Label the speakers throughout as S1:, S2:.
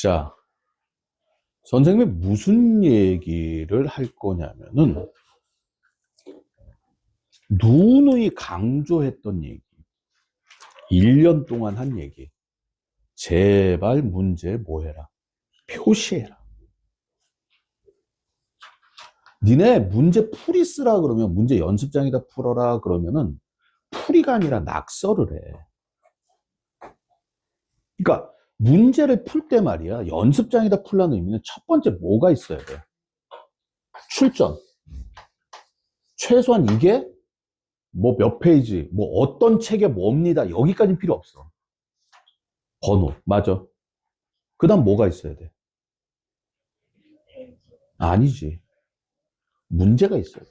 S1: 자, 선생님이 무슨 얘기를 할 거냐면은, 누누이 강조했던 얘기, 1년 동안 한 얘기. 제발 문제 뭐 해라? 표시해라. 니네 문제 풀이 쓰라 그러면, 문제 연습장에다 풀어라 그러면은, 풀이가 아니라 낙서를 해. 그러니까, 문제를 풀 때 말이야, 연습장에다 풀라는 의미는 첫 번째 뭐가 있어야 돼? 출전. 최소한 이게 뭐 몇 페이지, 뭐 어떤 책에 뭡니다. 여기까지는 필요 없어. 번호. 맞아. 그 다음 뭐가 있어야 돼? 아니지. 문제가 있어야 돼.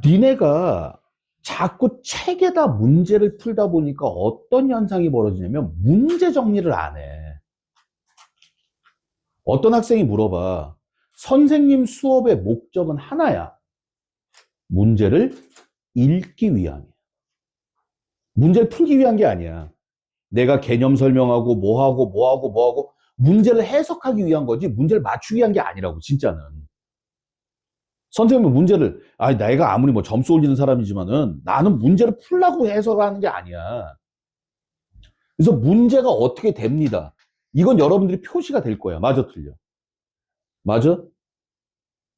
S1: 니네가 자꾸 책에다 문제를 풀다 보니까 어떤 현상이 벌어지냐면 문제 정리를 안 해. 어떤 학생이 물어봐. 선생님 수업의 목적은 하나야. 문제를 읽기 위함이야. 문제를 풀기 위한 게 아니야. 내가 개념 설명하고 뭐하고 뭐하고 뭐하고 문제를 해석하기 위한 거지 문제를 맞추기 위한 게 아니라고 진짜는. 선생님은 문제를 내가 아무리 뭐 점수 올리는 사람이지만은 나는 문제를 풀라고 해석하는 게 아니야. 그래서 문제가 어떻게 됩니다. 이건 여러분들이 표시가 될 거야. 맞아 틀려? 맞아?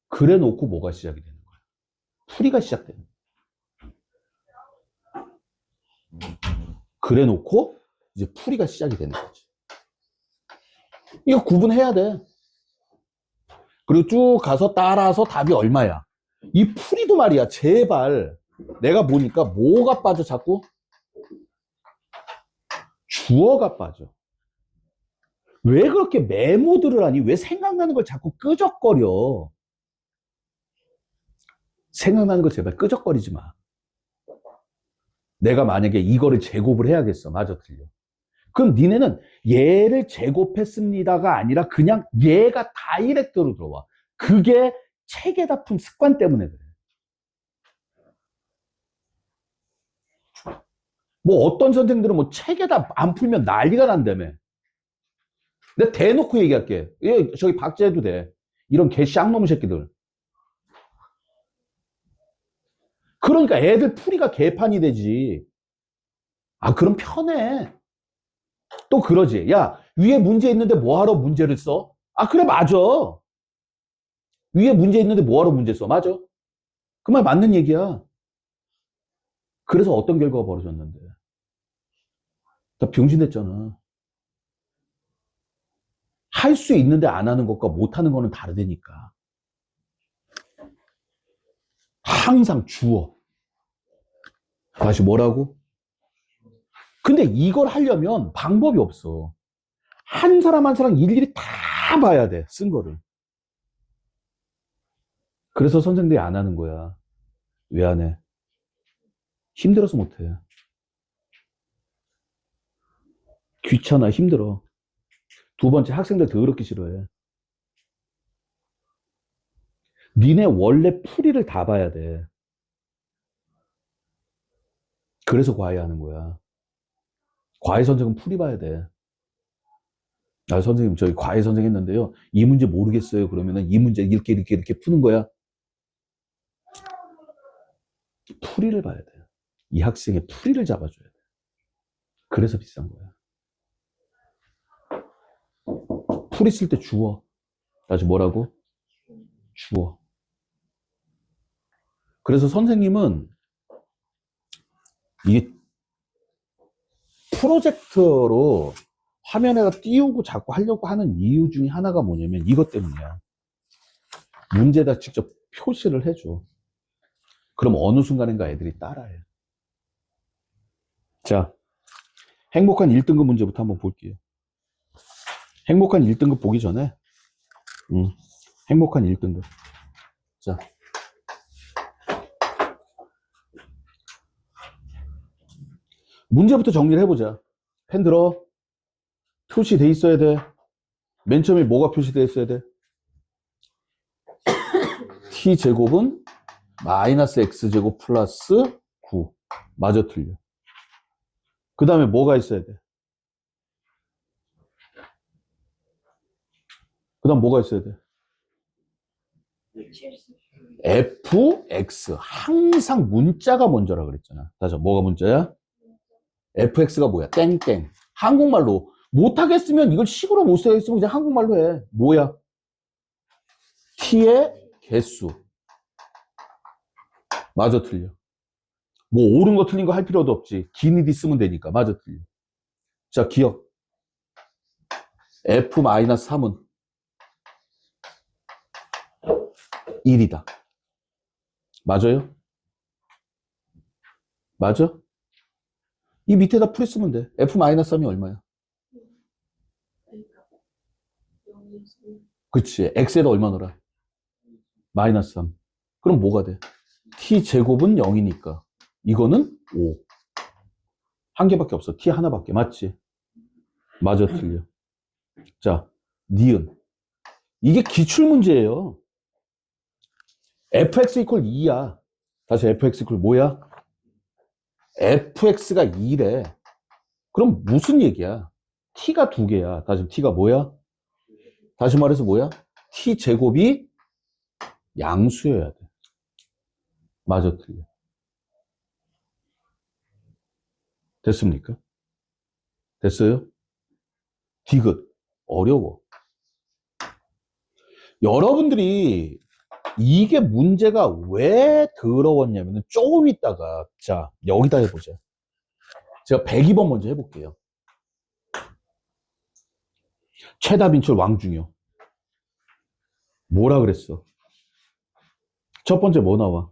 S1: 그래 놓고 뭐가 시작이 되는 거야. 풀이가 시작되는 거야. 그래 놓고 이제 풀이가 시작이 되는 거지. 이거 구분해야 돼. 그리고 쭉 가서 따라서 답이 얼마야. 이 풀이도 말이야. 제발 내가 보니까 뭐가 빠져 자꾸? 주어가 빠져. 왜 그렇게 메모들을 하니? 왜 생각나는 걸 자꾸 끄적거려? 생각나는 거 제발 끄적거리지 마. 내가 만약에 이거를 제곱을 해야겠어. 맞아 틀려. 그럼 니네는 얘를 제곱했습니다가 아니라 그냥 얘가 다이렉트로 들어와. 그게 책에다 푼 습관 때문에 그래. 뭐 어떤 선생들은 뭐 책에다 안 풀면 난리가 난다며. 내가 대놓고 얘기할게. 예, 저기 박제해도 돼. 이런 개 쌍놈의 새끼들. 그러니까 애들 풀이가 개판이 되지. 그럼 편해. 또 그러지. 야, 위에 문제 있는데 뭐하러 문제를 써? 그래, 맞아. 위에 문제 있는데 뭐하러 문제 써? 맞아. 그 말 맞는 얘기야. 그래서 어떤 결과가 벌어졌는데. 다 병신됐잖아. 할 수 있는데 안 하는 것과 못 하는 거는 다르다니까. 항상 주어. 다시 뭐라고? 근데 이걸 하려면 방법이 없어. 한 사람 한 사람 일일이 다 봐야 돼. 쓴 거를. 그래서 선생들이 안 하는 거야. 왜 안 해? 힘들어서 못 해. 귀찮아, 힘들어. 두 번째, 학생들 더럽게 싫어해. 니네 원래 풀이를 다 봐야 돼. 그래서 과외 하는 거야. 과외 선생은 풀이 봐야 돼. 선생님, 저희 과외 선생 했는데요. 이 문제 모르겠어요. 그러면은 이 문제 이렇게 푸는 거야. 풀이를 봐야 돼. 이 학생의 풀이를 잡아줘야 돼. 그래서 비싼 거야. 풀이 쓸 때 주어. 다시 뭐라고? 주어. 그래서 선생님은 이게 프로젝터로 화면에다 띄우고 자꾸 하려고 하는 이유 중에 하나가 뭐냐면 이것 때문이야. 문제에다 직접 표시를 해줘. 그럼 어느 순간인가 애들이 따라해. 자, 행복한 1등급 문제부터 한번 볼게요. 행복한 1등급 보기 전에 행복한 1등급. 자, 문제부터 정리를 해보자. 펜 들어. 표시돼 있어야 돼. 맨 처음에 뭐가 표시돼 있어야 돼? t제곱은 마이너스 x제곱 플러스 9. 맞아 틀려? 그 다음에 뭐가 있어야 돼? 그 다음 뭐가 있어야 돼? fx. 항상 문자가 먼저라 그랬잖아. 다시 뭐가 문자야? fx가 뭐야? 땡땡. 한국말로. 못하겠으면 이걸 식으로 못 쓰겠으면 그냥 한국말로 해. 뭐야? t의 개수. 맞아, 틀려. 뭐 옳은 거 틀린 거 할 필요도 없지. 기니디 쓰면 되니까. 맞아, 틀려. 자, 기억. f-3은 1이다. 맞아요? 맞아? 이 밑에다 풀이 쓰면 돼. f-3이 얼마야? 그치. x에다 얼마 넣어라? 마이너스 3. 그럼 뭐가 돼? t제곱은 0이니까. 이거는 5. 한 개밖에 없어. t 하나밖에. 맞지? 맞아, 틀려. 자, 니은. 이게 기출문제예요. fx 이퀄 2야. 다시 fx 이퀄 뭐야? fx가 2래. 그럼 무슨 얘기야? t가 2개야. 다시 t가 뭐야? 다시 말해서 뭐야? t제곱이 양수여야 돼. 맞아, 틀려. 됐습니까? 됐어요? 디귿. 어려워. 여러분들이 이게 문제가 왜 더러웠냐면 조금 있다가 자 여기다 해보자. 제가 102번 먼저 해볼게요. 최다 빈출 왕중요. 뭐라 그랬어? 첫 번째 뭐 나와?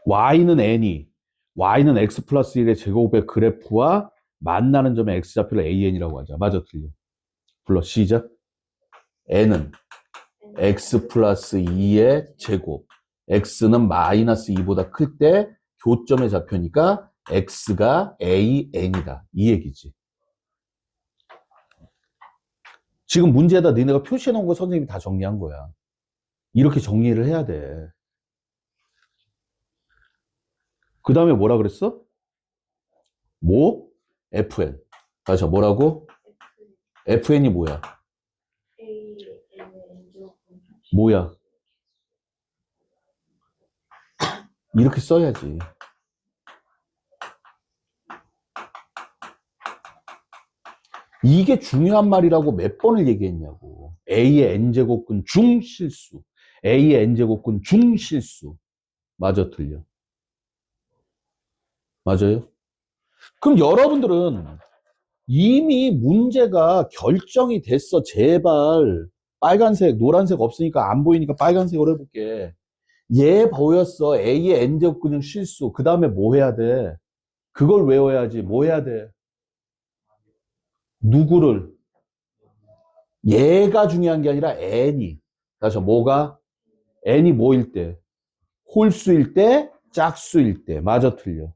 S1: y는 n이 y는 x 플러스 1의 제곱의 그래프와 만나는 점의 x좌표를 an이라고 하자. 맞아, 틀려. 불러 시작. n은 x 플러스 2의 제곱. x는 마이너스 2보다 클 때 교점의 좌표니까 x가 an이다. 이 얘기지. 지금 문제에다 너네가 표시해 놓은 거 선생님이 다 정리한 거야. 이렇게 정리를 해야 돼. 그 다음에 뭐라 그랬어? 뭐? fn. 다시 뭐라고? fn이 뭐야? 뭐야? 이렇게 써야지. 이게 중요한 말이라고 몇 번을 얘기했냐고. A의 n제곱근 중실수. A의 n제곱근 중실수. 맞아, 틀려. 맞아요? 그럼 여러분들은 이미 문제가 결정이 됐어. 제발. 빨간색, 노란색 없으니까 안 보이니까 빨간색으로 해볼게. 얘 보였어. A의 n제곱근육 실수. 그 다음에 뭐 해야 돼? 그걸 외워야지. 뭐 해야 돼? 누구를? 얘가 중요한 게 아니라 n이. 다시 뭐가? n이 뭐일 때? 홀수일 때, 짝수일 때. 맞아, 틀려.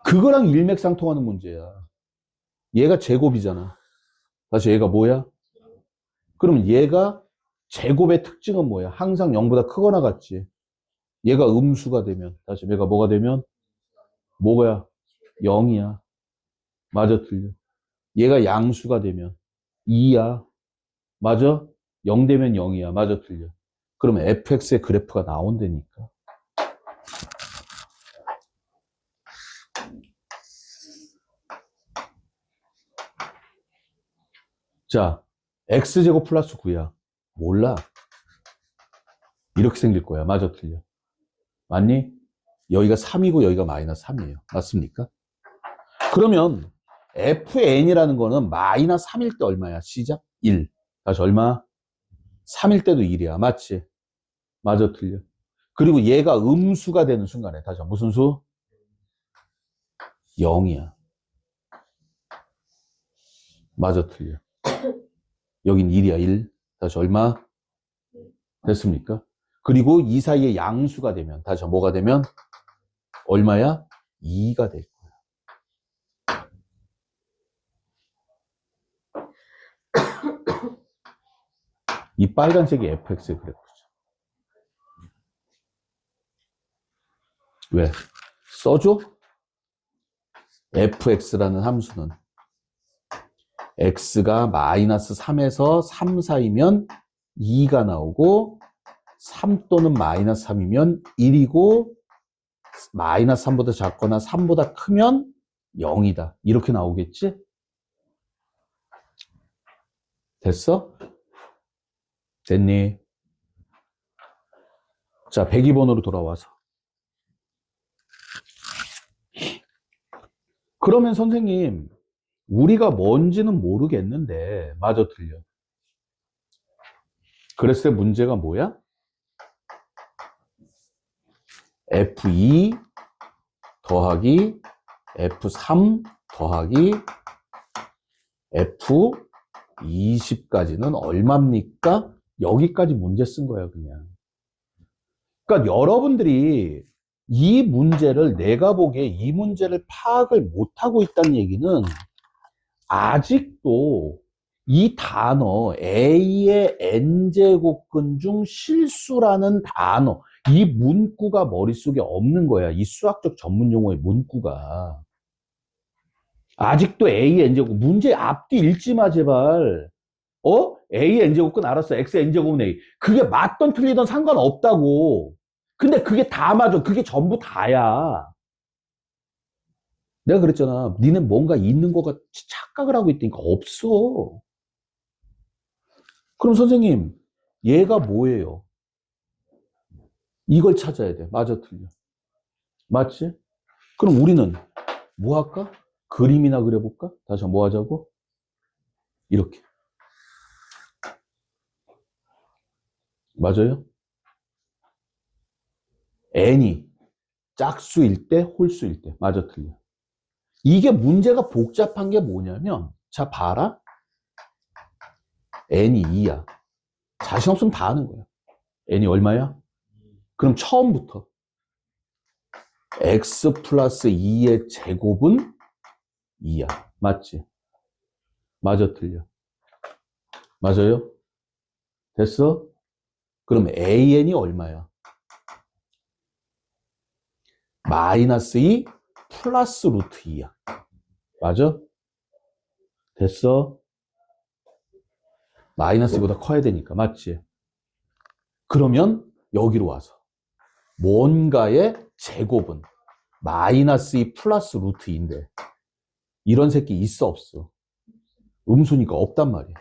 S1: 그거랑 일맥상통하는 문제야. 얘가 제곱이잖아. 다시 얘가 뭐야? 그럼 얘가 제곱의 특징은 뭐야? 항상 0보다 크거나 같지. 얘가 음수가 되면, 다시 얘가 뭐가 되면? 뭐야? 0이야. 맞아, 틀려. 얘가 양수가 되면 2야. 맞아? 0 되면 0이야. 맞아, 틀려. 그러면 fx의 그래프가 나온다니까. 자, x제곱 플러스 9야. 몰라. 이렇게 생길 거야. 맞아, 틀려. 맞니? 여기가 3이고 여기가 마이너스 3이에요. 맞습니까? 그러면 fn이라는 거는 마이너스 3일 때 얼마야? 시작? 1. 다시 얼마? 3일 때도 1이야. 맞지? 맞아, 틀려. 그리고 얘가 음수가 되는 순간에 다시 무슨 수? 0이야. 맞아, 틀려. 여긴 1이야, 1. 다시 얼마? 됐습니까? 그리고 이 사이에 양수가 되면 다시 뭐가 되면? 얼마야? 2가 될 거야. 이 빨간색이 fx의 그래프죠. 왜? 써줘? fx라는 함수는 x가 마이너스 3에서 3 사이면 2가 나오고 3 또는 마이너스 3이면 1이고 마이너스 3보다 작거나 3보다 크면 0이다. 이렇게 나오겠지? 됐어? 됐니? 자, 102번으로 돌아와서. 그러면 선생님, 우리가 뭔지는 모르겠는데, 맞아, 틀려. 그랬을 때 문제가 뭐야? F2 더하기 F3 더하기 F20까지는 얼마입니까? 여기까지 문제 쓴 거야, 그냥. 그러니까 여러분들이 이 문제를, 내가 보기에 이 문제를 파악을 못하고 있다는 얘기는 아직도 이 단어 A의 n제곱근 중 실수라는 단어, 이 문구가 머릿속에 없는 거야. 이 수학적 전문 용어의 문구가. 아직도 A n제곱, 문제 앞뒤 읽지 마 제발. A n제곱근 알았어. X n제곱은 A. 그게 맞던 틀리던 상관없다고. 근데 그게 다 맞아. 그게 전부 다야. 내가 그랬잖아. 니는 뭔가 있는 것 같이 착각을 하고 있다니까. 없어. 그럼 선생님, 얘가 뭐예요? 이걸 찾아야 돼. 맞아, 틀려. 맞지? 그럼 우리는 뭐 할까? 그림이나 그려볼까? 다시 뭐 하자고? 이렇게. 맞아요? n이 짝수일 때, 홀수일 때. 맞아, 틀려. 이게 문제가 복잡한 게 뭐냐면, 자, 봐라. n이 2야. 자신 없으면 다 하는 거야. n이 얼마야? 그럼 처음부터 x 플러스 2의 제곱은 2야. 맞지? 맞아, 틀려. 맞아요? 됐어? 그럼 an이 얼마야? 마이너스 2 플러스 루트 2야. 맞아? 됐어? 마이너스 2보다 커야 되니까. 맞지? 그러면 여기로 와서 뭔가의 제곱은 마이너스 2 플러스 루트 2인데 이런 새끼 있어 없어? 음수니까 없단 말이야.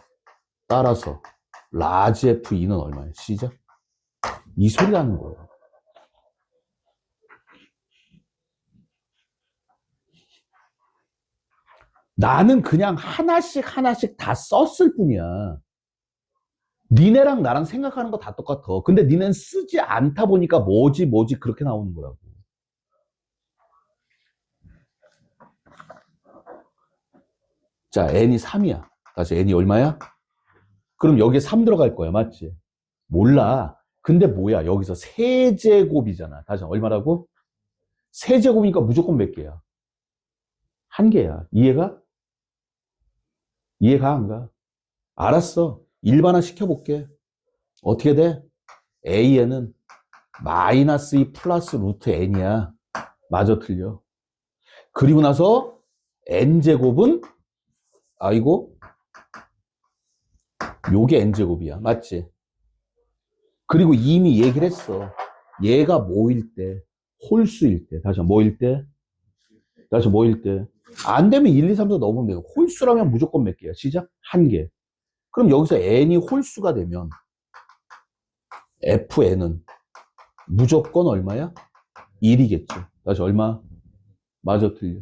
S1: 따라서 라지 F2는 얼마야? 시작. 이 소리 하는 거야. 나는 그냥 하나씩 하나씩 다 썼을 뿐이야. 니네랑 나랑 생각하는 거 다 똑같아. 근데 니네는 쓰지 않다 보니까 뭐지 그렇게 나오는 거라고. 자, n이 3이야. 다시 n이 얼마야? 그럼 여기에 3 들어갈 거야. 맞지? 몰라. 근데 뭐야? 여기서 세제곱이잖아. 다시 얼마라고? 세제곱이니까 무조건 몇 개야? 한 개야. 이해가? 이해가 안 가? 알았어. 일반화 시켜볼게. 어떻게 돼? A에는 마이너스 2 플러스 루트 n이야. 마저 틀려. 그리고 나서 n제곱은 아이고 요게 n제곱이야. 맞지? 그리고 이미 얘기를 했어. 얘가 뭐일 때? 홀수일 때. 다시 뭐일 때? 다시 뭐일 때? 안 되면 1, 2, 3, 4 넣으면 돼요. 홀수라면 무조건 몇 개야? 시작? 한 개. 그럼 여기서 n이 홀수가 되면 fn은 무조건 얼마야? 1이겠죠. 다시 얼마? 맞아, 틀려.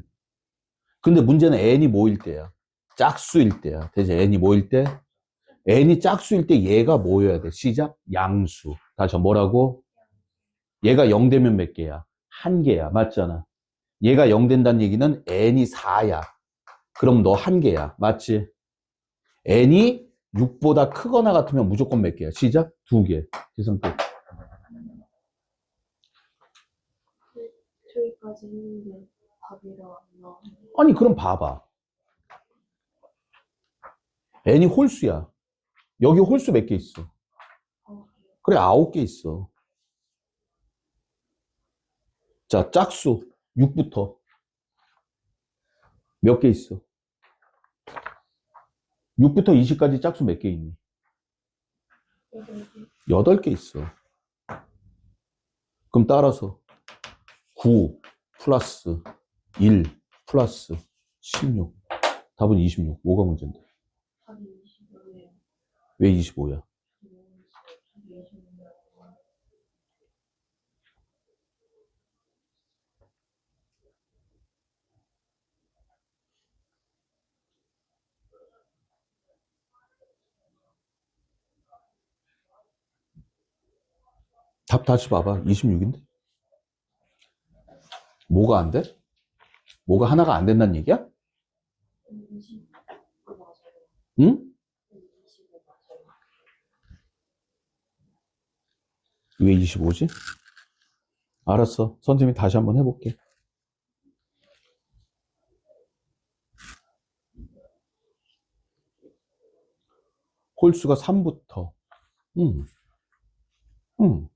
S1: 근데 문제는 n이 뭐일 때야? 짝수일 때야. 대체 n이 뭐일 때? n이 짝수일 때 얘가 뭐여야 돼? 시작? 양수. 다시 뭐라고? 얘가 0 되면 몇 개야? 한 개야. 맞잖아. 얘가 0 된다는 얘기는 n이 4야. 그럼 너 한 개야. 맞지? n이 6보다 크거나 같으면 무조건 몇 개야? 시작? 2개. 계산 끝.
S2: 저기까지 했는데 답이라 안 나와.
S1: 아니, 그럼 봐봐. n이 홀수야. 여기 홀수 몇 개 있어? 그래, 9개 있어. 자, 짝수 6부터 몇 개 있어? 6부터 20까지 짝수 몇 개 있니? 8개 있어. 그럼 따라서 9 플러스 1 플러스 16. 답은 26. 뭐가 문제인데?
S2: 답이 25예요.
S1: 왜 25야? 답 다시 봐봐. 26인데? 뭐가 안 돼? 뭐가 하나가 안 된다는 얘기야?
S2: 25 맞아요.
S1: 응?
S2: 25 맞아요.
S1: 왜 25지? 알았어. 선생님이 다시 한번 해볼게. 홀수가 3부터, 응, 응,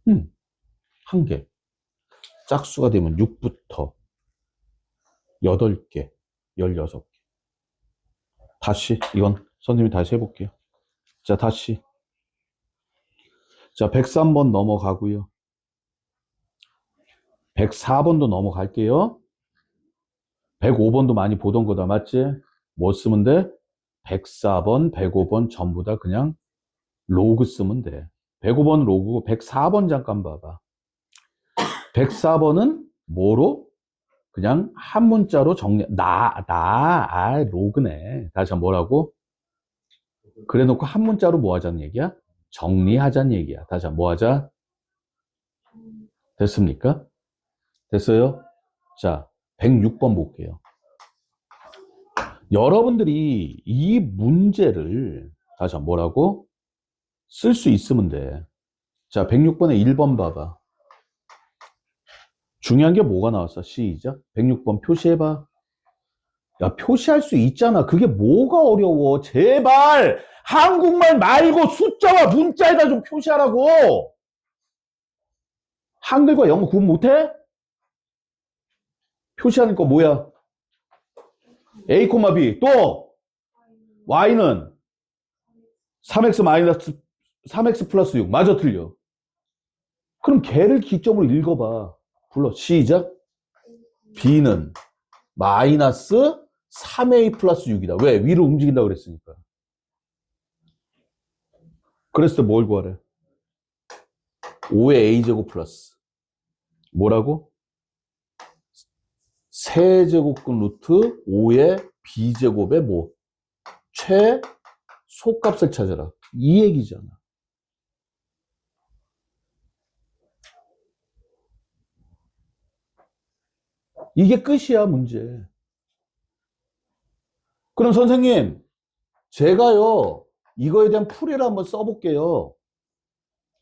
S1: 응, 한 개. 짝수가 되면 6부터 8개, 16개. 다시, 이건 선생님이 다시 해볼게요. 자, 다시. 자, 103번 넘어가고요. 104번도 넘어갈게요. 105번도 많이 보던 거다, 맞지? 뭐 쓰면 돼? 104번, 105번 전부 다 그냥 로그 쓰면 돼. 105번 로그고 104번 잠깐 봐봐. 104번은 뭐로? 그냥 한 문자로 정리, 로그네. 다시 한번 뭐라고? 그래 놓고 한 문자로 뭐 하자는 얘기야? 정리하자는 얘기야. 다시 한번 뭐 하자? 됐습니까? 됐어요? 자, 106번 볼게요. 여러분들이 이 문제를 다시 한번 뭐라고? 쓸 수 있으면 돼. 자, 106번에 1번 봐봐. 중요한 게 뭐가 나왔어? 시작. 106번 표시해봐. 야, 표시할 수 있잖아. 그게 뭐가 어려워. 제발! 한국말 말고 숫자와 문자에다 좀 표시하라고! 한글과 영어 구분 못해? 표시하는 거 뭐야? A, B. 또, Y는 3X 마이너스 3X 플러스 6. 맞아, 틀려. 그럼 걔를 기점으로 읽어봐. 불러. 시작. B는 마이너스 3A 플러스 6이다. 왜? 위로 움직인다고 그랬으니까. 그랬을 때 뭘 구하래? 5의 A제곱 플러스. 뭐라고? 세제곱근 루트 5의 B제곱의 뭐? 최소값을 찾아라. 이 얘기잖아. 이게 끝이야, 문제. 그럼 선생님, 제가요, 이거에 대한 풀이를 한번 써볼게요.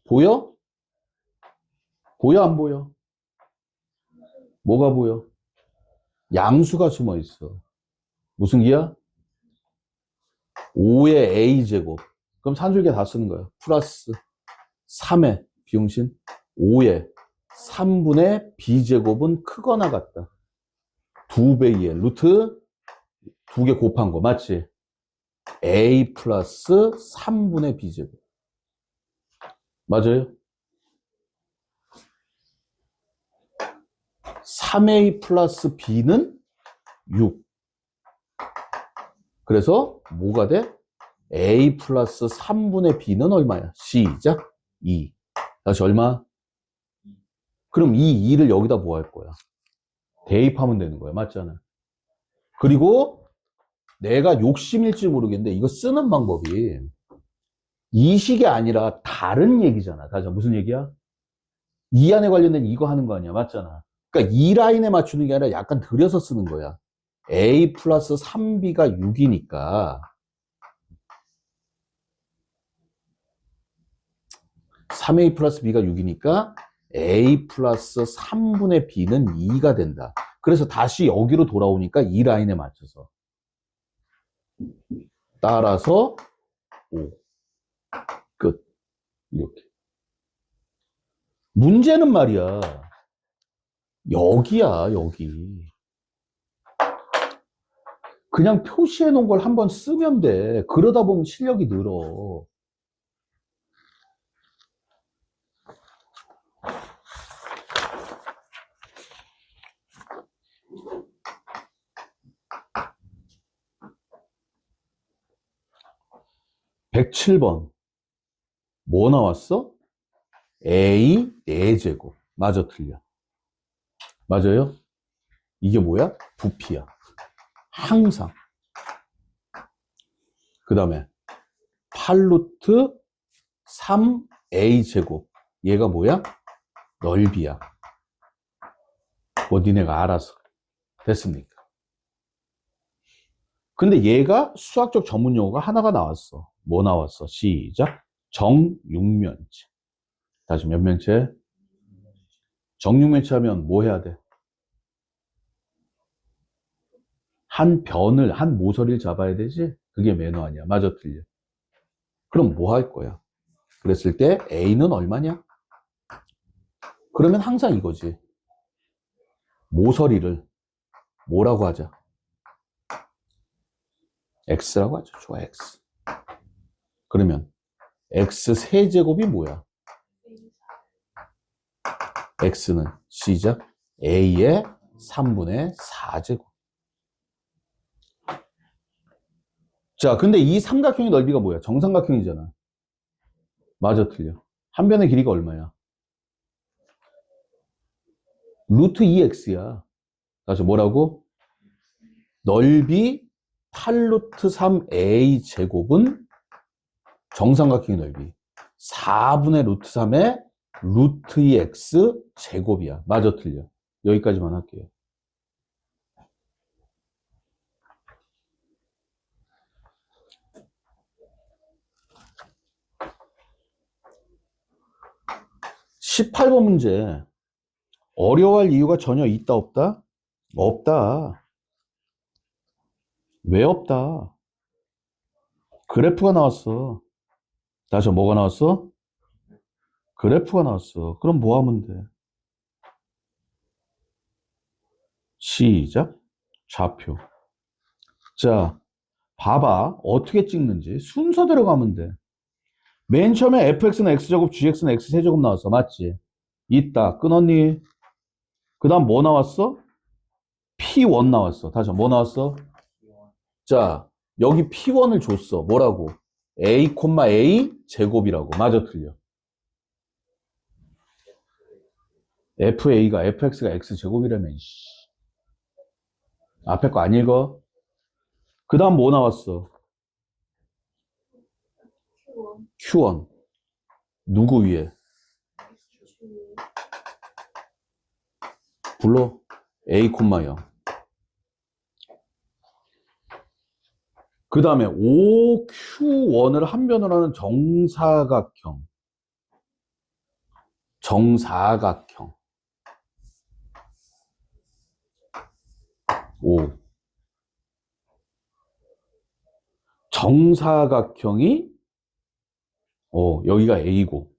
S1: 보여? 보여, 안 보여? 뭐가 보여? 양수가 숨어 있어. 무슨 기야? 5의 A제곱. 그럼 산술계 다 쓰는 거야. 플러스 3의 비용신 5의 3분의 B제곱은 크거나 같다. 2배의 루트 2개 곱한 거 맞지? A 플러스 3분의 B제곱. 맞아요? 3A 플러스 B는 6. 그래서 뭐가 돼? A 플러스 3분의 B는 얼마야? 시작. 2. 다시 얼마? 그럼 이 2를 여기다 뭐 할 거야? 대입하면 되는 거야. 맞잖아. 그리고 내가 욕심일지 모르겠는데 이거 쓰는 방법이 이 식이 아니라 다른 얘기잖아. 다시 무슨 얘기야? 이 안에 관련된 이거 하는 거 아니야. 맞잖아. 그러니까 이 라인에 맞추는 게 아니라 약간 들여서 쓰는 거야. A 플러스 3B가 6이니까 3A 플러스 B가 6이니까 A 플러스 3분의 B는 2가 된다. 그래서 다시 여기로 돌아오니까 이 라인에 맞춰서 따라서 5. 끝. 이렇게. 문제는 말이야. 여기야, 여기. 그냥 표시해 놓은 걸 한번 쓰면 돼. 그러다 보면 실력이 늘어. (107번) 뭐 나왔어? A 4제곱. 맞아, 틀려? 맞아요? 이게 뭐야? 부피야. 항상. 그 다음에 8루트 3a제곱. 얘가 뭐야? 넓이야. 뭐 니네가 알아서. 됐습니까? 근데 얘가 수학적 전문 용어가 하나가 나왔어. 뭐 나왔어? 시작. 정육면체. 다시 몇 면체? 정육면체 하면 뭐 해야 돼? 한 변을, 한 모서리를 잡아야 되지? 그게 매너 아니야. 맞아, 틀려? 그럼 뭐 할 거야? 그랬을 때 A는 얼마냐? 그러면 항상 이거지. 모서리를 뭐라고 하자? X라고 하죠. 좋아, X. 그러면 X 세제곱이 뭐야? X는 시작. A의 3분의 4제곱. 자, 근데 이 삼각형의 넓이가 뭐야? 정삼각형이잖아. 맞아, 틀려? 한 변의 길이가 얼마야? 루트 2x야. 다시 뭐라고? 넓이 8루트 3a 제곱은 정삼각형의 넓이 4분의 루트 3의 루트 2x 제곱이야. 맞아, 틀려? 여기까지만 할게요. (18번) 문제. 어려워할 이유가 전혀 있다, 없다? 없다. 왜 없다? 그래프가 나왔어. 다시 뭐가 나왔어? 그래프가 나왔어. 그럼 뭐 하면 돼? 시작. 좌표. 자, 봐봐. 어떻게 찍는지. 순서대로 가면 돼. 맨 처음에 fx는 x제곱, gx는 x세제곱 나왔어. 맞지? 있다. 끊었니? 그 다음 뭐 나왔어? p1 나왔어. 다시 뭐 나왔어? 자, 여기 p1을 줬어. 뭐라고? a, a 제곱이라고. 맞아, 틀려? fa가 fx가 x제곱이라며. 앞에 거 안 읽어? 그 다음 뭐 나왔어? q1. 누구 위에? 불러. a, 0. 그 다음에 5q1을 한 변으로 하는 정사각형. 정사각형. 5. 정사각형이 여기가 A고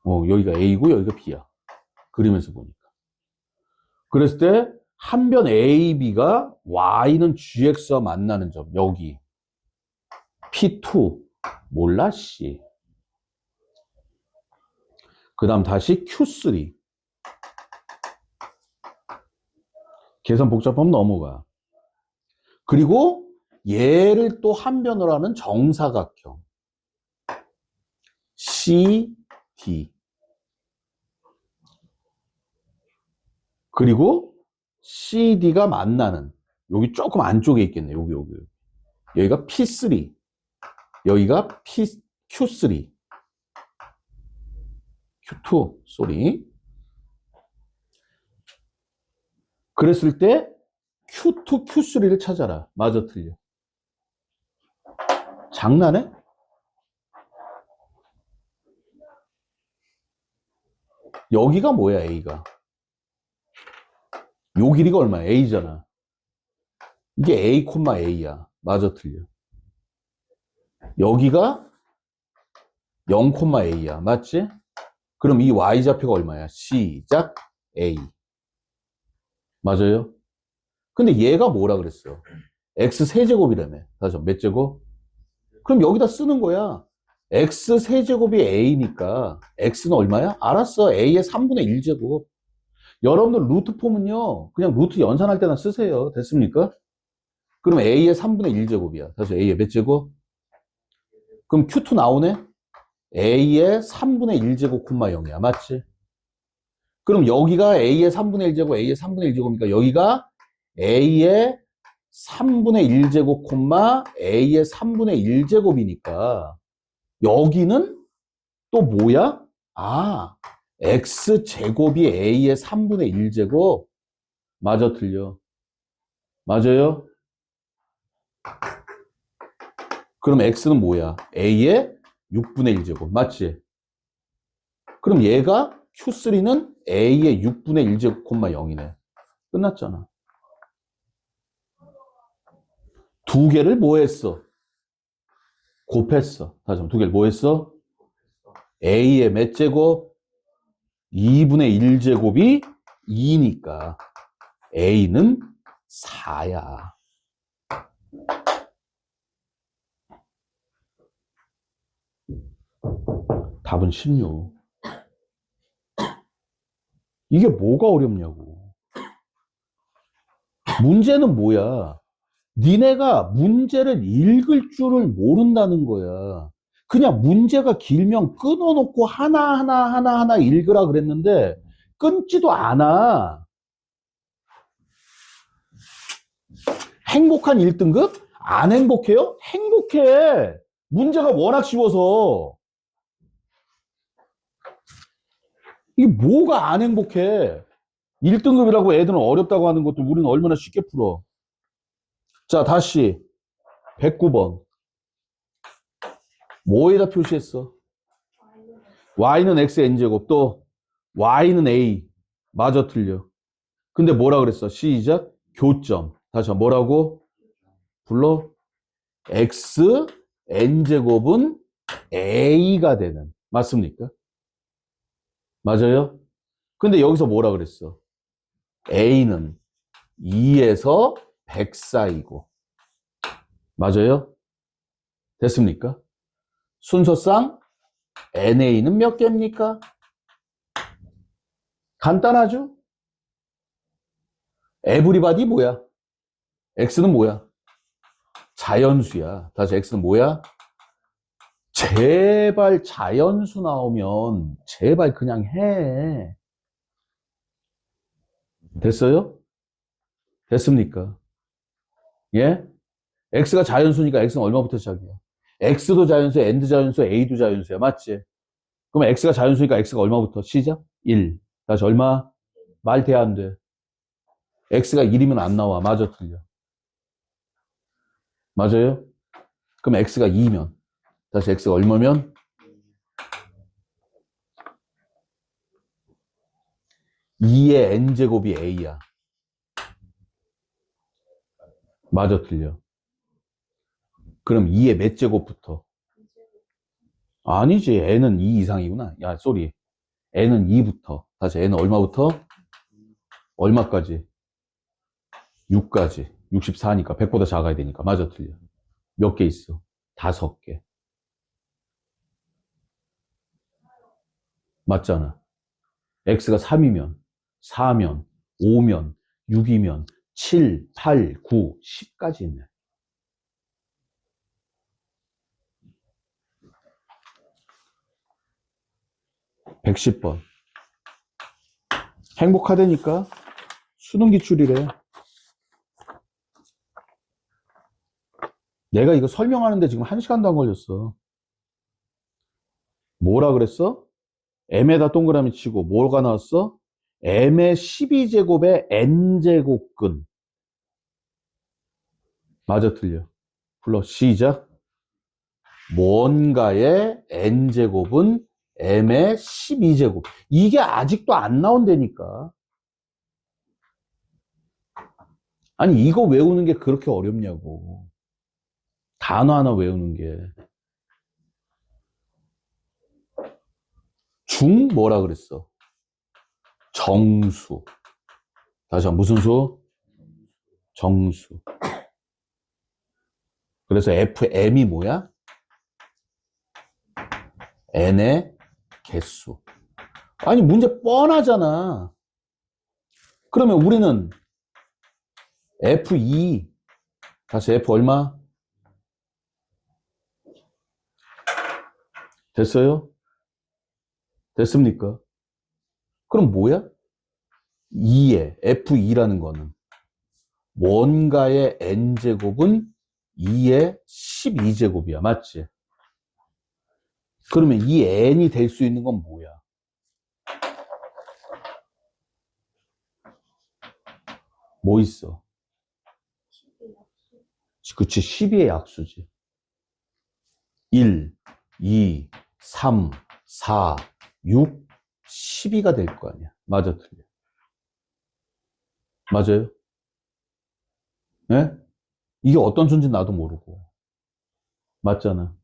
S1: 여기가 A고 여기가 B야. 그리면서 보니까. 그랬을 때 한 변 AB가 Y는 GX와 만나는 점. 여기. P2. 몰라, 씨. 그 다음 다시 Q3. 계산 복잡하면 넘어가. 그리고 얘를 또 한 변으로 하는 정사각형. CD. 그리고 CD가 만나는 여기 조금 안쪽에 있겠네. 여기. 여기가 P3. 여기가 Q3. Q2. 쏘리. 그랬을 때 Q2, Q3를 찾아라. 맞아, 틀려? 장난해? 여기가 뭐야, A가? 요 길이가 얼마야? A잖아. 이게 A, A야. 맞아, 틀려? 여기가 0,a야. 맞지? 그럼 이 y좌표가 얼마야? 시작 a. 맞아요? 근데 얘가 뭐라 그랬어? x 세제곱이라며. 다시 몇 제곱? 그럼 여기다 쓰는 거야. x 세제곱이 a니까 x는 얼마야? 알았어. a의 3분의 1제곱. 여러분들 루트 폼은요. 그냥 루트 연산할 때나 쓰세요. 됐습니까? 그럼 a의 3분의 1제곱이야. 다시 a의 몇 제곱? 그럼 q2 나오네? a의 3분의 1제곱 콤마 0이야. 맞지? 그럼 여기가 a의 3분의 1제곱, a의 3분의 1제곱이니까 여기가 a의 3분의 1제곱 콤마 a의 3분의 1제곱이니까 여기는 또 뭐야? 아, x제곱이 a의 3분의 1제곱. 맞아, 틀려. 맞아요? 그럼 x는 뭐야? a의 6분의 1제곱. 맞지? 그럼 얘가 q3는 a의 6분의 1제곱 콤마 0이네. 끝났잖아. 두 개를 뭐 했어? 곱했어. 다시 한번 두 개를 뭐 했어? a의 몇 제곱? 2분의 1제곱이 2니까 a는 4야. 답은 16. 이게 뭐가 어렵냐고. 문제는 뭐야? 니네가 문제를 읽을 줄을 모른다는 거야. 그냥 문제가 길면 끊어놓고 하나하나 읽으라 그랬는데 끊지도 않아. 행복한 1등급? 안 행복해요? 행복해. 문제가 워낙 쉬워서. 이게 뭐가 안 행복해? 1등급이라고 애들은 어렵다고 하는 것도 우리는 얼마나 쉽게 풀어. 자, 다시 109번. 뭐에다 표시했어? y는 xn제곱 또 y는 a. 마저 틀려. 근데 뭐라 그랬어? 시작. 교점. 다시 한번 뭐라고? 불러? x n제곱은 a가 되는. 맞습니까? 맞아요? 근데 여기서 뭐라 그랬어? a는 2에서 100 사이고. 맞아요? 됐습니까? 순서상 NA는 몇 개입니까? 간단하죠? 에브리바디 뭐야? X는 뭐야? 자연수야. 다시 X는 뭐야? 제발 자연수 나오면 제발 그냥 해. 됐어요? 됐습니까? 예? X가 자연수니까 X는 얼마부터 시작이야? X도 자연수야, N도 자연수야, A도 자연수야. 맞지? 그럼 X가 자연수니까 X가 얼마부터? 시작? 1. 다시 얼마? 말 돼, 안 돼? X가 1이면 안 나와. 맞아, 틀려. 맞아요? 그럼 X가 2면. 다시 X가 얼마면? 2의 N제곱이 A야. 맞아, 틀려. 그럼 2의 몇 제곱부터? 아니지. N은 2 이상이구나. 야, 쏘리. N은 2부터. 다시 N은 얼마부터? 얼마까지? 6까지. 64니까 100보다 작아야 되니까. 맞아, 틀려. 몇 개 있어? 5개. 맞잖아. X가 3이면, 4면, 5면, 6이면, 7, 8, 9, 10까지 있네. 110번. 행복하다니까? 수능 기출이래. 내가 이거 설명하는데 지금 1시간도 안 걸렸어. 뭐라 그랬어? m에다 동그라미 치고 뭐가 나왔어? m의 12제곱의 n제곱근. 맞아, 틀려. 불러. 시작. 뭔가의 n제곱은 m의 12제곱. 이게 아직도 안 나온다니까. 아니, 이거 외우는 게 그렇게 어렵냐고. 단어 하나 외우는 게. 뭐라 그랬어? 정수. 다시 한번 무슨 수? 정수. 그래서 FM이 뭐야? N의 개수. 아니, 문제 뻔하잖아. 그러면 우리는 F2, 다시 F 얼마? 됐어요? 됐습니까? 그럼 뭐야? 2에, F2라는 거는 뭔가의 N제곱은 2의 12제곱이야. 맞지? 그러면 이 N이 될 수 있는 건 뭐야? 뭐 있어?
S2: 10의 약수.
S1: 그치, 12의 약수지. 1, 2, 3, 4, 6, 12가 될 거 아니야. 맞아, 틀려. 맞아요? 네? 이게 어떤 수인지 나도 모르고. 맞잖아.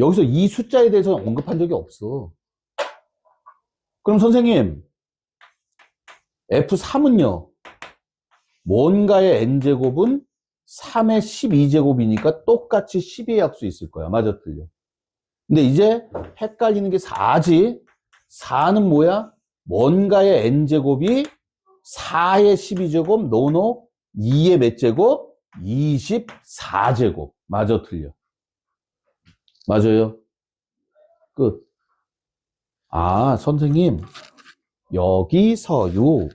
S1: 여기서 이 숫자에 대해서 언급한 적이 없어. 그럼 선생님, F3은요, 뭔가의 n제곱은 3의 12제곱이니까 똑같이 12의 약수 있을 거야. 맞아, 틀려. 근데 이제 헷갈리는 게 4지. 4는 뭐야? 뭔가의 n제곱이 4의 12제곱, 노노, 2의 몇 제곱? 24제곱. 맞아, 틀려. 맞아요. 끝. 아, 선생님, 여기서요,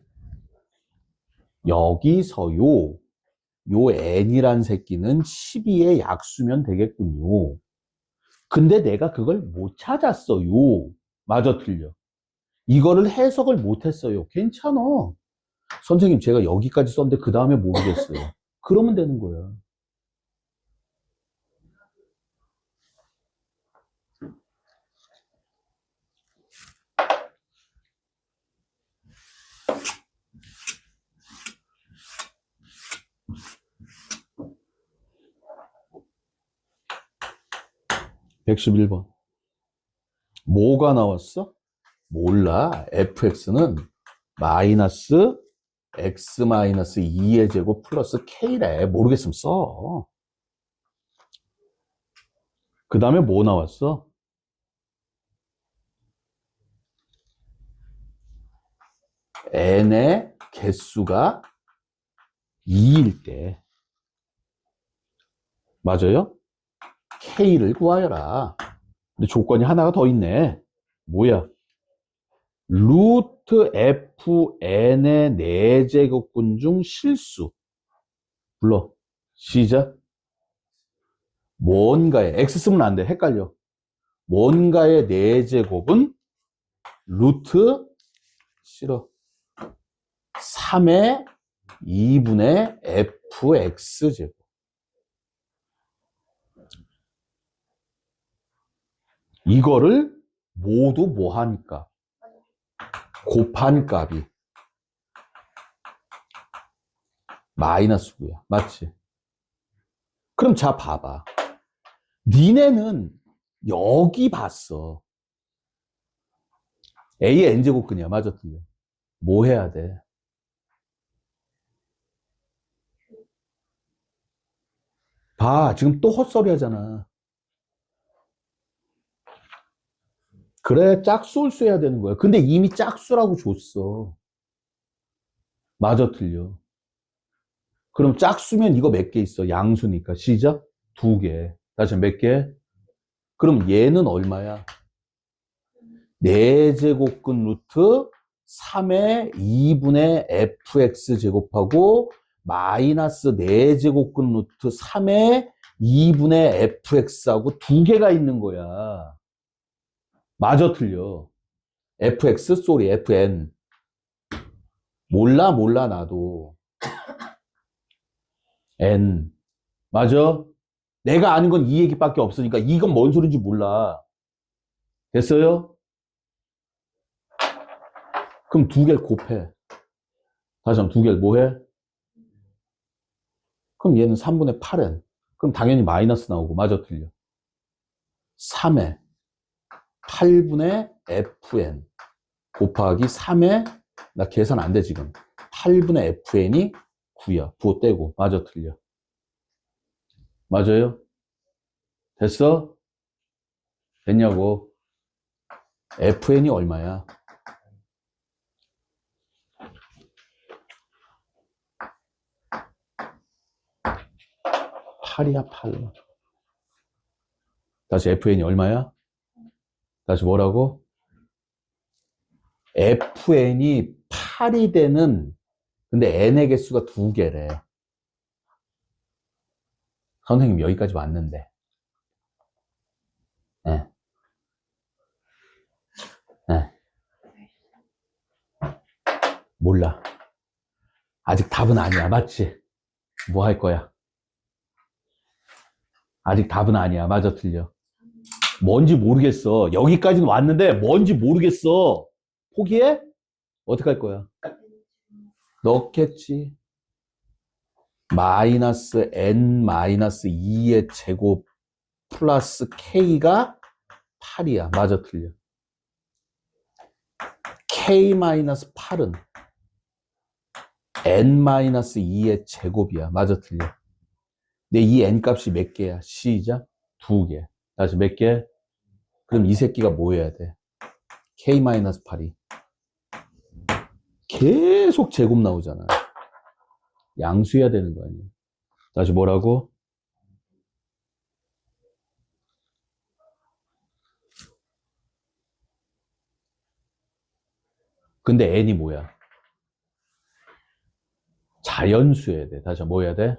S1: 여기서요, 요 n이란 새끼는 12의 약수면 되겠군요. 근데 내가 그걸 못 찾았어요. 맞아, 틀려. 이거를 해석을 못 했어요. 괜찮아. 선생님, 제가 여기까지 썼는데 그 다음에 모르겠어요. 그러면 되는 거야. (111번) 뭐가 나왔어? 몰라. fx는 마이너스 x 마이너스 2의 제곱 플러스 k래. 모르겠으면 써. 그 다음에 뭐 나왔어? n의 개수가 2일 때. 맞아요? k를 구하여라. 근데 조건이 하나가 더 있네. 뭐야? 루트 fn의 4제곱근 중 실수. 불러. 시작. 뭔가의, x 쓰면 안 돼. 헷갈려. 뭔가의 4제곱은 루트, 싫어. 3의 2분의 fx제곱. 이거를 모두 뭐 하니까? 곱한 값이 마이너스 9야. 맞지? 그럼 자, 봐봐. 니네는 여기 봤어. A의 n제곱근이야. 맞아, 틀려. 뭐 해야 돼? 봐, 지금 또 헛소리 하잖아. 그래, 짝수를 써야 되는 거야. 근데 이미 짝수라고 줬어. 맞아, 틀려. 그럼 짝수면 이거 몇 개 있어? 양수니까. 시작? 2개. 다시 몇 개? 그럼 얘는 얼마야? 4제곱근 루트 3의 2분의 fx 제곱하고 마이너스 4제곱근 루트 3의 2분의 fx하고 2개가 있는 거야. 맞아, 틀려. fx, 쏘리, fn. 몰라, 나도. n. 맞아? 내가 아는 건 이 얘기밖에 없으니까 이건 뭔 소린지 몰라. 됐어요? 그럼 2개를 곱해. 다시 한번 2개를 뭐 해? 그럼 얘는 3분의 8n. 그럼 당연히 마이너스 나오고. 맞아, 틀려. 3에 8분의 fn 곱하기 3에 나 계산 안 돼 지금. 8분의 fn이 9야. 부호 떼고. 맞아 틀려? 맞아요? 됐어? 됐냐고. fn이 얼마야? 8이야 8. 다시 fn이 얼마야? 다시 뭐라고? fn이 8이 되는, 근데 n의 개수가 2개래. 선생님 여기까지 왔는데. 네. 네. 몰라. 아직 답은 아니야. 맞지? 뭐 할 거야? 아직 답은 아니야. 맞아, 틀려? 뭔지 모르겠어. 여기까지는 왔는데 뭔지 모르겠어. 포기해? 어떻게 할 거야? 넣겠지. 마이너스 n 마이너스 2의 제곱 플러스 k가 8이야. 맞아, 틀려? k 마이너스 8은 n 마이너스 2의 제곱이야. 맞아, 틀려? 근데 이 n 값이 몇 개야? 시작. 2개. 다시 몇 개? 그럼 이 새끼가 뭐 해야 돼? k 마이너스 8이 계속 제곱 나오잖아. 양수해야 되는 거 아니야. 다시 뭐라고? 근데 n이 뭐야? 자연수해야 돼. 다시 뭐 해야 돼?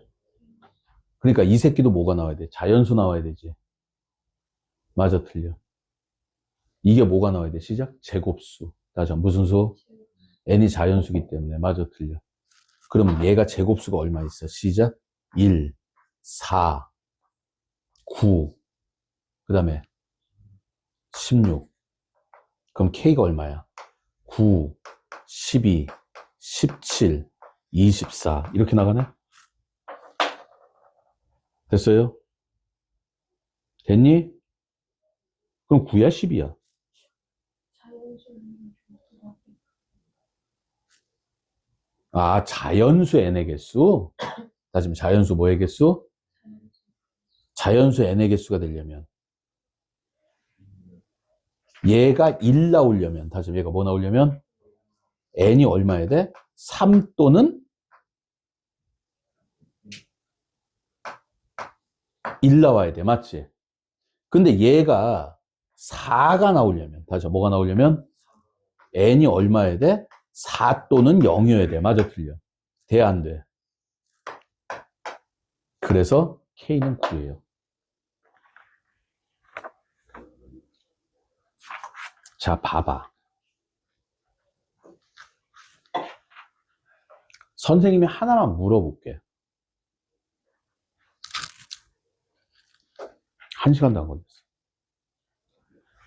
S1: 그러니까 이 새끼도 뭐가 나와야 돼? 자연수 나와야 되지. 맞아, 틀려? 이게 뭐가 나와야 돼? 시작? 제곱수. 다시 무슨 수? n이 자연수기 때문에. 맞아, 틀려? 그러면 얘가 제곱수가 얼마 있어? 시작? 1, 4, 9, 그 다음에 16. 그럼 k가 얼마야? 9, 12, 17, 24. 이렇게 나가네? 됐어요? 됐니? 그럼 9야, 10이야? 아, 자연수 n의 개수? 다시 자연수 뭐의 개수? 자연수 n의 개수가 되려면 얘가 1 나오려면, 다시 얘가 뭐 나오려면 n이 얼마야 돼? 3 또는 1 나와야 돼. 맞지? 근데 얘가 4가 나오려면, 다시 뭐가 나오려면 n이 얼마야 돼? 4 또는 0이어야 돼. 맞아, 틀려? 돼, 안 돼? 그래서 k는 9예요. 자, 봐봐. 선생님이 하나만 물어볼게. 1시간도 안 걸렸어.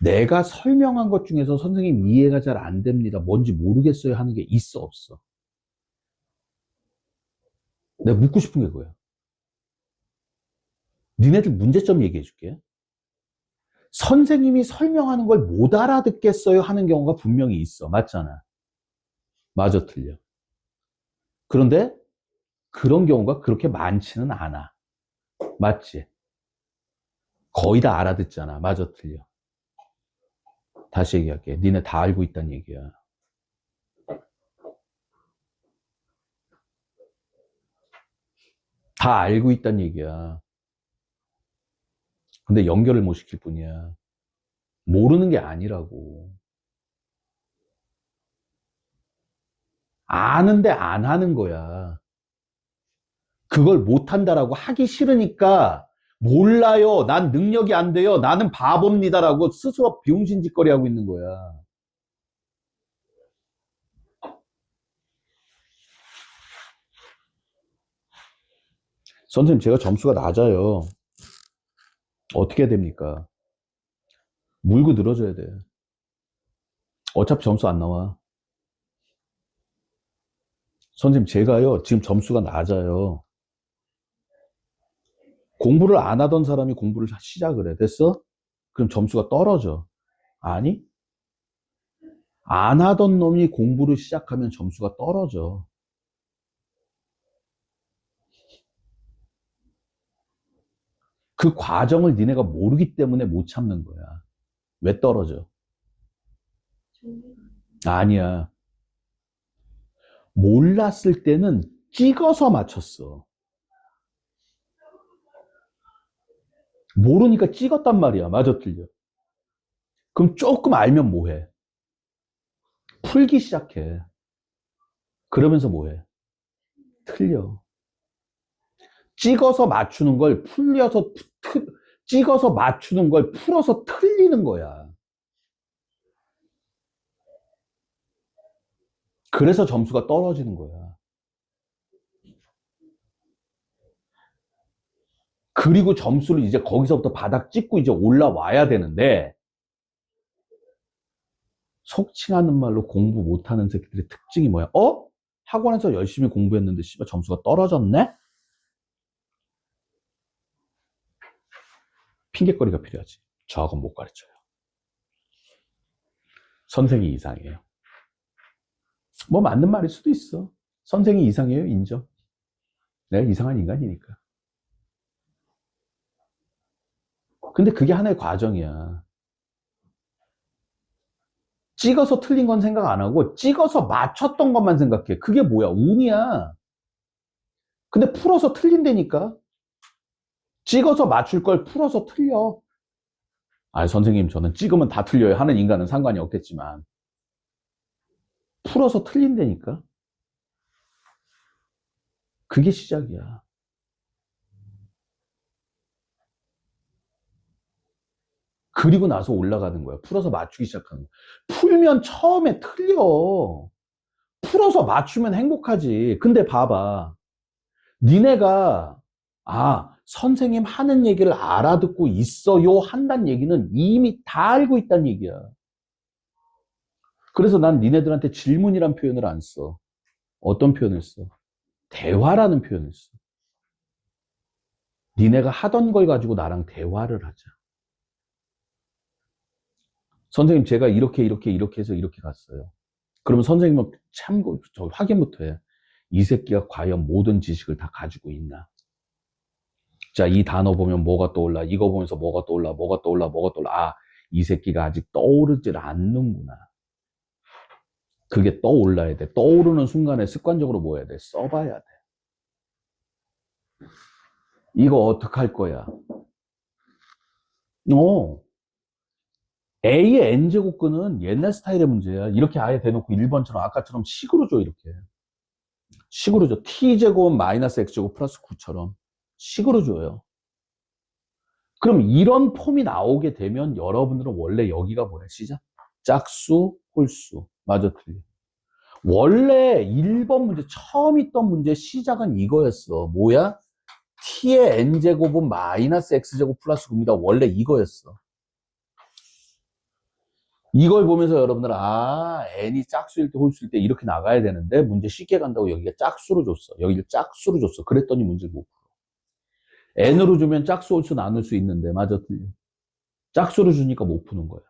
S1: 내가 설명한 것 중에서 선생님 이해가 잘 안 됩니다. 뭔지 모르겠어요 하는 게 있어, 없어? 내가 묻고 싶은 게 그거야. 니네들 문제점 얘기해 줄게. 선생님이 설명하는 걸 못 알아듣겠어요 하는 경우가 분명히 있어. 맞잖아. 맞아, 틀려? 그런데 그런 경우가 그렇게 많지는 않아. 맞지? 거의 다 알아듣잖아. 맞아, 틀려? 다시 얘기할게. 니네 다 알고 있다는 얘기야. 다 알고 있다는 얘기야. 근데 연결을 못 시킬 뿐이야. 모르는 게 아니라고. 아는데 안 하는 거야. 그걸 못한다라고 하기 싫으니까 몰라요. 난 능력이 안 돼요. 나는 바보입니다라고 스스로 비용신짓거리 하고 있는 거야. 선생님, 제가 점수가 낮아요. 어떻게 해야 됩니까? 물고 늘어져야 돼. 어차피 점수 안 나와. 선생님, 제가요, 지금 점수가 낮아요. 공부를 안 하던 사람이 공부를 시작을 해. 됐어? 그럼 점수가 떨어져. 아니? 안 하던 놈이 공부를 시작하면 점수가 떨어져. 그 과정을 니네가 모르기 때문에 못 참는 거야. 왜 떨어져?
S2: 준비가
S1: 아니야. 몰랐을 때는 찍어서 맞췄어. 모르니까 찍었단 말이야. 맞아, 틀려. 그럼 조금 알면 뭐해? 풀기 시작해. 그러면서 뭐해? 틀려. 찍어서 맞추는 걸 찍어서 맞추는 걸 풀어서 틀리는 거야. 그래서 점수가 떨어지는 거야. 그리고 점수를 이제 거기서부터 바닥 찍고 이제 올라와야 되는데, 속칭하는 말로 공부 못하는 새끼들의 특징이 뭐야? 학원에서 열심히 공부했는데 씨발 점수가 떨어졌네? 핑계거리가 필요하지. 저 학원 못 가르쳐요. 선생이 이상해요. 뭐 맞는 말일 수도 있어. 선생이 이상해요, 인정. 내가 이상한 인간이니까. 근데 그게 하나의 과정이야. 찍어서 틀린 건 생각 안 하고 찍어서 맞췄던 것만 생각해. 그게 뭐야? 운이야. 근데 풀어서 틀린다니까. 찍어서 맞출 걸 풀어서 틀려. 아, 선생님, 저는 찍으면 다 틀려요 하는 인간은 상관이 없겠지만 풀어서 틀린다니까. 그게 시작이야. 그리고 나서 올라가는 거야. 풀어서 맞추기 시작하는 거야. 풀면 처음에 틀려. 풀어서 맞추면 행복하지. 근데 봐봐. 니네가 선생님 하는 얘기를 알아듣고 있어요 한다는 얘기는 이미 다 알고 있다는 얘기야. 그래서 난 니네들한테 질문이란 표현을 안 써. 어떤 표현을 써? 대화라는 표현을 써. 니네가 하던 걸 가지고 나랑 대화를 하자. 선생님, 제가 이렇게 해서 이렇게 갔어요. 그러면 선생님은 참고 확인부터 해. 이 새끼가 과연 모든 지식을 다 가지고 있나? 자, 이 단어 보면 뭐가 떠올라? 이거 보면서 뭐가 떠올라? 뭐가 떠올라? 뭐가 떠올라? 이 새끼가 아직 떠오르질 않는구나. 그게 떠올라야 돼. 떠오르는 순간에 습관적으로 뭐 해야 돼? 써봐야 돼. 이거 어떡할 거야? A의 n제곱근은 옛날 스타일의 문제야. 이렇게 아예 대놓고 1번처럼 아까처럼 식으로 줘, 이렇게. 식으로 줘. t제곱은 마이너스 x제곱 플러스 9처럼 식으로 줘요. 그럼 이런 폼이 나오게 되면 여러분들은 원래 여기가 뭐야? 시작? 짝수, 홀수. 맞아, 틀려. 원래 1번 문제, 처음 있던 문제 시작은 이거였어. 뭐야? t의 n제곱은 마이너스 x제곱 플러스 9입니다. 원래 이거였어. 이걸 보면서 여러분들은 n이 짝수일 때 홀수일 때 이렇게 나가야 되는데 문제 쉽게 간다고 여기가 짝수로 줬어. 여기를 짝수로 줬어. 그랬더니 문제를 못 풀어. n으로 주면 짝수 홀수 나눌 수 있는데 맞아, 틀려. 짝수로 주니까 못 푸는 거야.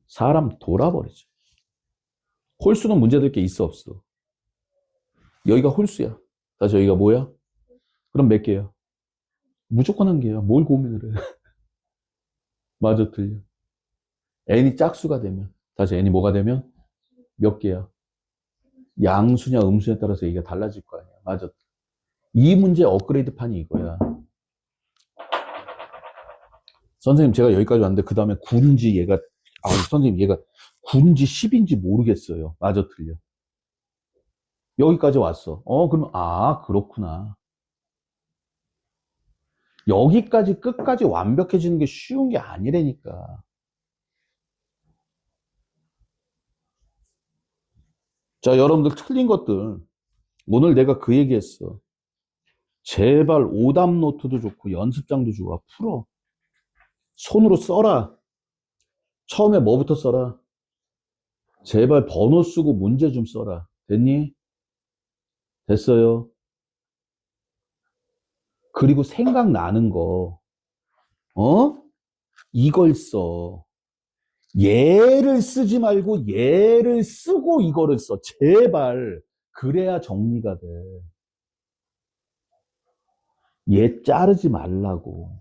S1: 사람 돌아버리지. 홀수는 문제될 게 있어 없어? 여기가 홀수야. 다시 여기가 뭐야? 그럼 몇 개야? 무조건 한 개야. 뭘 고민을 해? 맞아, 틀려. n이 짝수가 되면 다시 n이 뭐가 되면 몇 개야? 양수냐 음수냐에 따라서 얘기가 달라질 거 아니야. 맞아. 이 문제 업그레이드 판이 이거야. 선생님, 제가 여기까지 왔는데 그 다음에 9인지 얘가 선생님 얘가 9인지 10인지 모르겠어요. 맞아, 틀려. 여기까지 왔어. 그러면 그렇구나. 여기까지 끝까지 완벽해지는 게 쉬운 게 아니라니까. 자, 여러분들 틀린 것들 오늘 내가 그 얘기했어. 제발 오답 노트도 좋고 연습장도 좋아. 풀어. 손으로 써라. 처음에 뭐부터 써라? 제발 번호 쓰고 문제 좀 써라. 됐니? 됐어요. 그리고 생각나는 거, 이걸 써. 얘를 쓰지 말고 얘를 쓰고 이거를 써. 제발. 그래야 정리가 돼. 얘 자르지 말라고.